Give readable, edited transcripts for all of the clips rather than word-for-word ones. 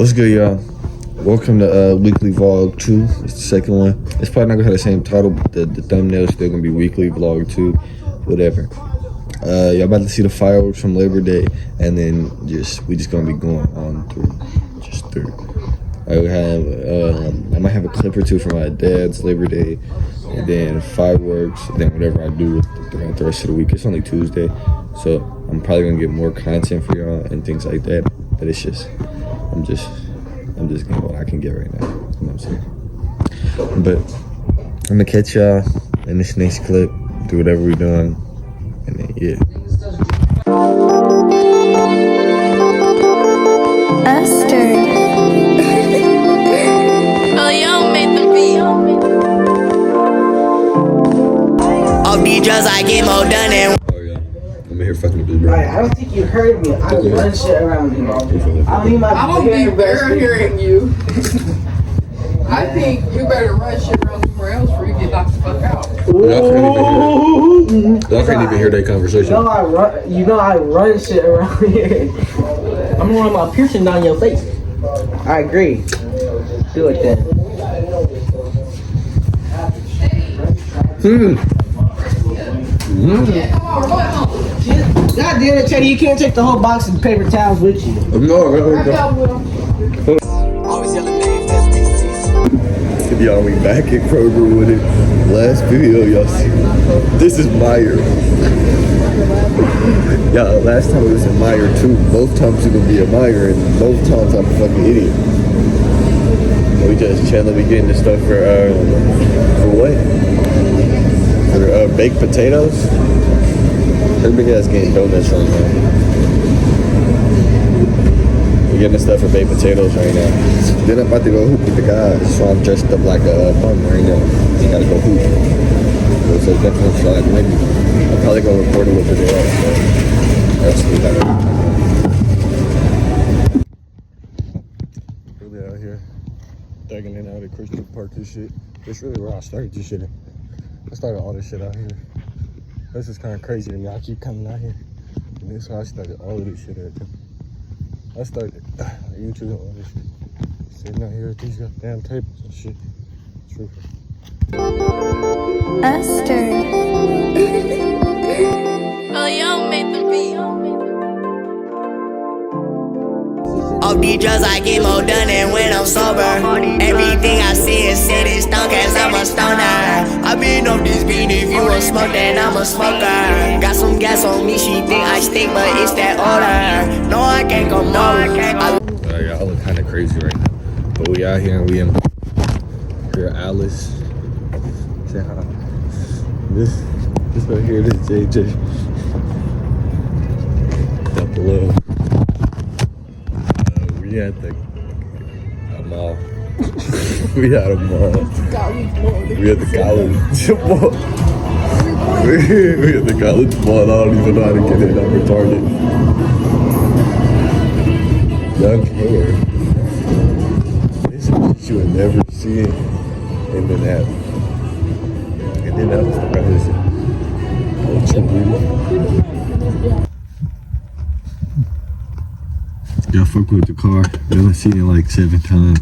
What's good, y'all? Welcome to Weekly Vlog 2. It's the second one. It's probably not gonna have the same title, but the thumbnail's still gonna be Weekly Vlog 2. Whatever. Y'all about to see the fireworks from Labor Day, and then we just gonna be going on through. I might have a clip or two from my dad's Labor Day, and then fireworks, and then whatever I do throughout the rest of the week. It's only Tuesday, so I'm probably gonna get more content for y'all and things like that. But it's just, I'm just getting what I can get right now. You know what I'm saying? But I'm gonna catch y'all in this next clip, do whatever we're doing, and then yeah. Just I get more done and Oh yeah, I'm here fucking with this bro. I don't think you heard me. I run shit around you. I don't think they're hearing you. I think you better run shit around somewhere else before you get knocked the fuck out. Y'all can't even hear that conversation. You know I run shit around here. I'm gonna run my piercing down your face. I agree. Do it then. God damn it, Teddy, you can't take the whole box of paper towels with you. No. Y'all, we back at Kroger with it. Last video, y'all see. This is Meyer. Y'all, last time it was in Meyer too. Both times it's gonna be a Meyer, and both times I'm a fucking idiot. We just chilling, we getting the stuff for what? For baked potatoes. Her big ass getting donuts right now. We're getting the stuff for baked potatoes right now. Then I'm about to go hoop with the guys, so I'm dressed up like a bum right now. I gotta go hoop. So definitely like maybe I'll probably go record a little bit of that. That's what really out here thugging it out at Christian Park and shit. That's really where I started this shit. I started all this shit out here. This is kind of crazy that y'all keep coming out here. And this is where I started all of this shit at. I started YouTube and all this shit. Sitting out here at these goddamn tables and shit. True. oh, young made the beat. Off these drugs, I get more done than when I'm sober. Everything I see is set in stone, cause I'm a stoner. I been off this beat, if you a smoke, then I'm a smoker. Got some gas on me, she think I stink, but it's that odor. No, I can't go more. Y'all look kind of crazy right now. But we out here and we in here, Alice. Say hi. This right here, this JJ. Down below. We at the mall. We at a mall. We at the college mall. We at the college mall. I don't even know how to get in. I'm retarded. Young hair. This is what you would never see in Minneapolis. And then that was the president. Y'all fuck with the car. Y'all done seen it like 7 times.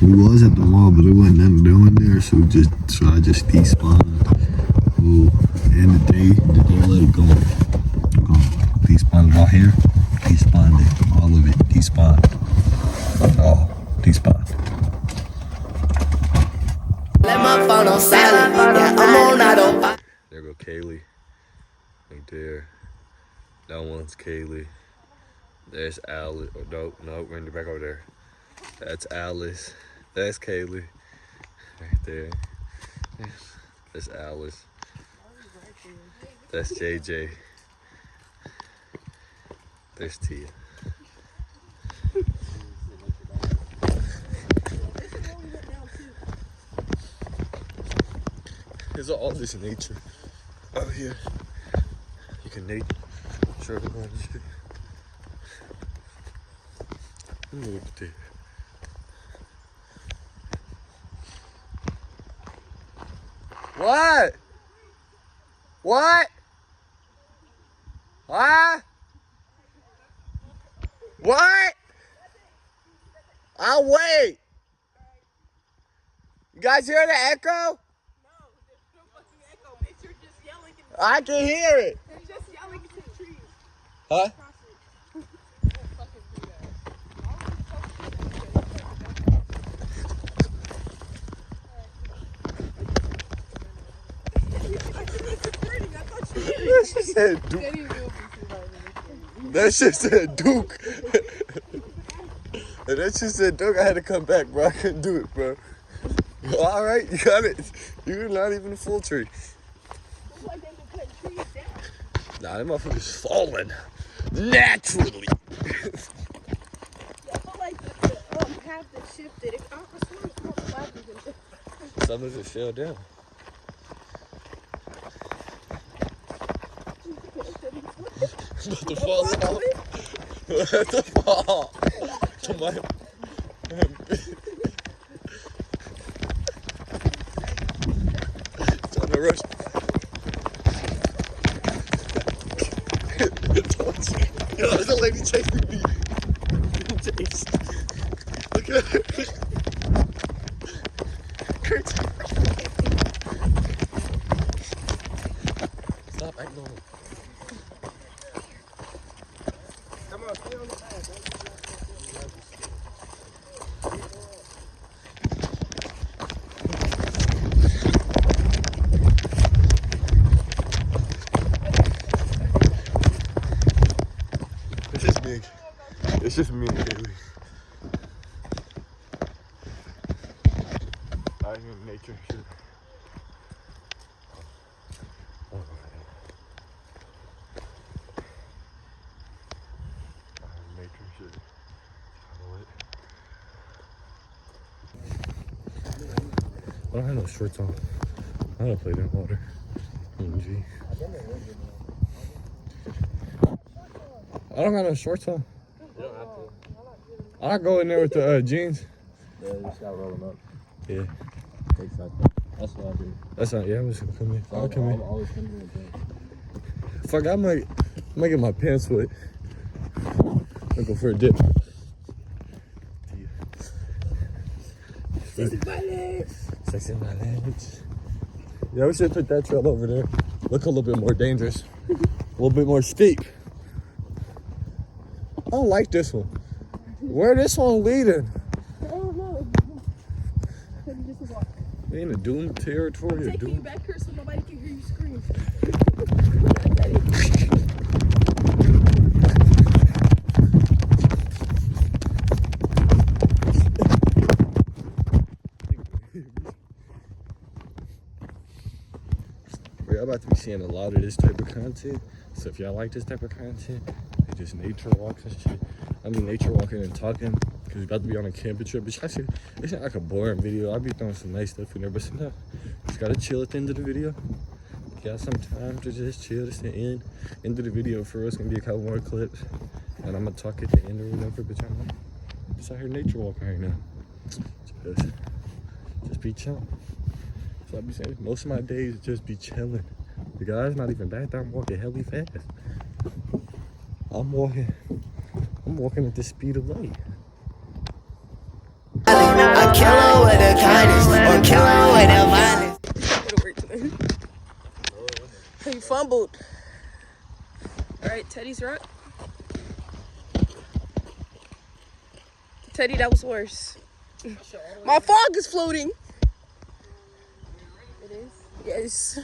We was at the mall, but there wasn't nothing doing there, so I just despawned. Oh, and the day let it go. Despawned all here. Despawned it. All of it. Despawned. Oh, despawned. Let my phone on silent. Yeah, I'm on auto. There go Kaylee. Right there. That one's Kaylee. There's Alice. Oh, no, we're in the back over there. That's Alice. That's Kaylee. Right there. That's Alice. That's JJ. There's Tia. There's all this nature out here. You can sure everybody shit. Look at that. What? What? What? What? I'll wait. You guys hear the echo? No, there's no fucking echo, bitch. You're just yelling. I can hear it. You're just yelling into the trees. Huh? That shit said Duke. That shit said Duke. And that shit said Duke. I had to come back, bro. I couldn't do it, bro. All right, you got it. You're not even a full tree. Nah, that motherfucker's falling naturally. Some of it fell down. About to fall out. About to fall. Come on. Trying to rush. Yo, there's a lady chasing me. Chase. Look at her. Crazy. Stop acting on it. Come on, stay on the path. It's just me. It's just me and Kaylee. Out here in nature, shit. Oh, man. Out here in nature, shit. I don't have no shorts on. I don't play that water. G. I don't got no shorts on. You don't have to. I'll go in there with the jeans. Yeah, you just gotta roll them up. Yeah. Exactly. That's what I do. That's not, yeah, I'm just gonna come in. I'll come in. Always come in with that. Fuck, I might get my pants wet. I'll go for a dip. Sexy my legs. Sexy my legs. Yeah, we should put that trail over there. Look a little bit more dangerous. A little bit more steep. I don't like this one. Where this one leading? I don't know. Just walk. We in a doom territory. I'm taking you back here so nobody can hear you scream. We're about to be seeing a lot of this type of content. So if y'all like this type of content, it's just nature walks and shit. I mean nature walking and talking because we're about to be on a camping trip. But it's not like a boring video. I'll be throwing some nice stuff in there, but sometimes just gotta chill at the end of the video. Got some time to just chill. This is the end of the video. For us, gonna be a couple more clips, and I'm gonna talk at the end or whatever. But I'm just out here nature walking right now. Just be chilling. So I'll be saying most of my days just be chilling. The guy's not even back there. I'm walking hella fast. I'm walking at the speed of light. I kill her with a kindness, or kill her with a violence. He fumbled. Alright, Teddy's right. Teddy, that was worse. My fog is floating. It is? Yes.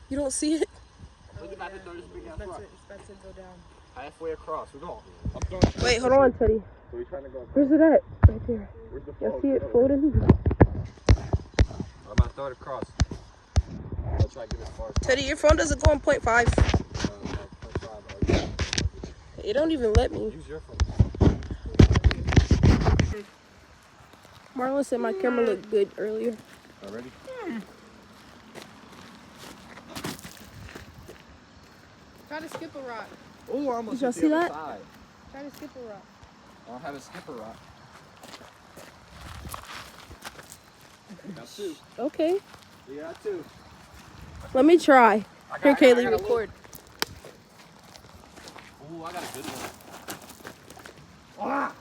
You don't see it? Look about to throw this big ass rock. It's about to go down. Halfway across. We're going. Wait, hold on, Teddy. So we trying to go. Where's it at? Right there. Where's the Y'all fog? see it floating? I'm about to throw it across. I'll try to get as far as Teddy, your phone doesn't go on 0.5. It don't even let me. Use your phone. Marlon said my camera looked good earlier. Already? Try to skip a rock. Oh, I almost Did y'all hit see the other that? side. Try to skip a rock. I don't have a skipper rock. Got two. Okay. We got two. Let me try. Here, I got Kaylee, a record. Ooh, I got a good one.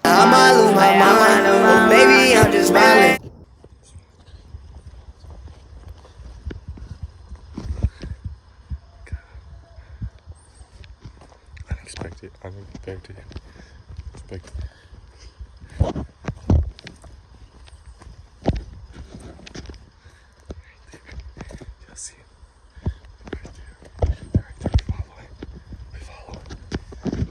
I might lose my mind, but baby, Back to you. Back to you. See it. Right there. Right there. Follow it. We follow it.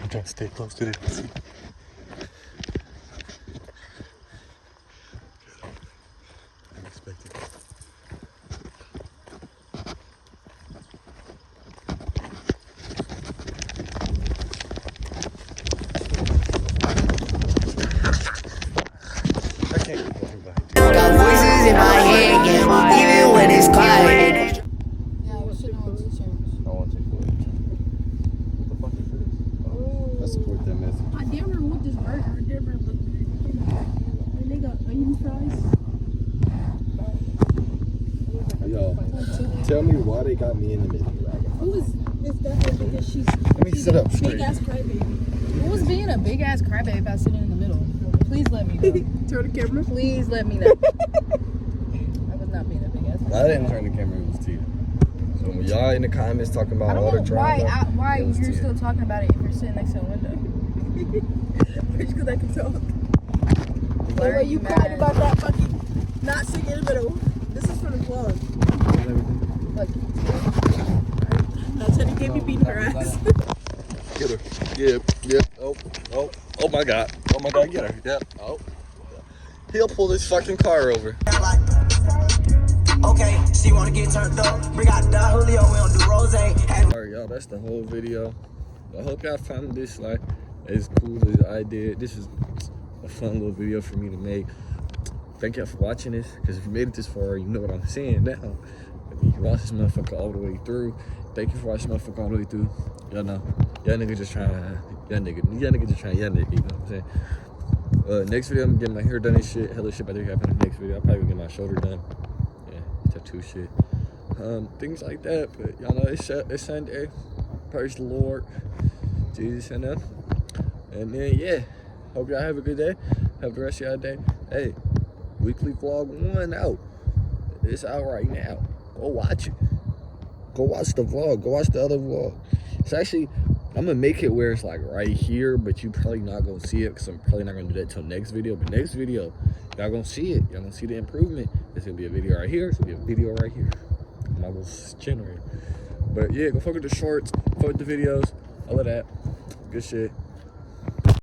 I'm trying to stay close to it. See? Unexpected. I can't get everybody. Got voices in my head, yeah, even when it's quiet. Yeah, we should know teachers. I want to take away. What the fuck is this? I support that message. I did remove this burger. I did remove it. And they got onion fries. Yo, tell me why they got me in the middle. Who is that? Because she's Let me sit up big straight. ass crybaby. Who was being a big ass crybaby about sitting in the middle? Please let me know. Turn the camera. Please let me know. I was not being a big ass. I didn't turn the camera, it was Tia. So when y'all in the comments talking I about don't all the know drama, why it was you're Tia. still talking about it if you're sitting next to a window. Just because I can talk. Why The are way you mad? cried about that fucking not sitting in the middle. This is for the vlog. Look, That's how he gave me beating her ass. Get her. Yep. Oh my god, get her. Yep. Oh. He'll pull this fucking car over. Okay, she wanna get turned up. Bring out the Julio, we don't do rose. Alright, y'all, that's the whole video. I hope y'all found this like as cool as I did. This is a fun little video for me to make. Thank y'all for watching this, because if you made it this far, you know what I'm saying now. You can watch this motherfucker all the way through. Thank you for watching this motherfucker all the way through. Y'all know, y'all nigga just trying, y'all nigga just trying, y'all nigga, you know what I'm saying? Next video, I'm getting my hair done and shit. Hella shit about to happen in the next video. I'll probably get my shoulder done. Yeah, tattoo shit. Things like that. But y'all know it's Sunday. Praise the Lord. Jesus and them. And then, yeah. Hope y'all have a good day. Have the rest of y'all day. Hey, weekly vlog 1 out. It's out right now. Go watch it. Go watch the vlog. Go watch the other vlog. It's actually, I'm gonna make it where it's like right here, but you probably not gonna see it because I'm probably not gonna do that till next video. But next video, y'all gonna see it. Y'all gonna see the improvement. There's gonna be a video right here. There's gonna be a video right here. My little generator. But yeah, go fuck with the shorts. Fuck with the videos. All of that. Good shit.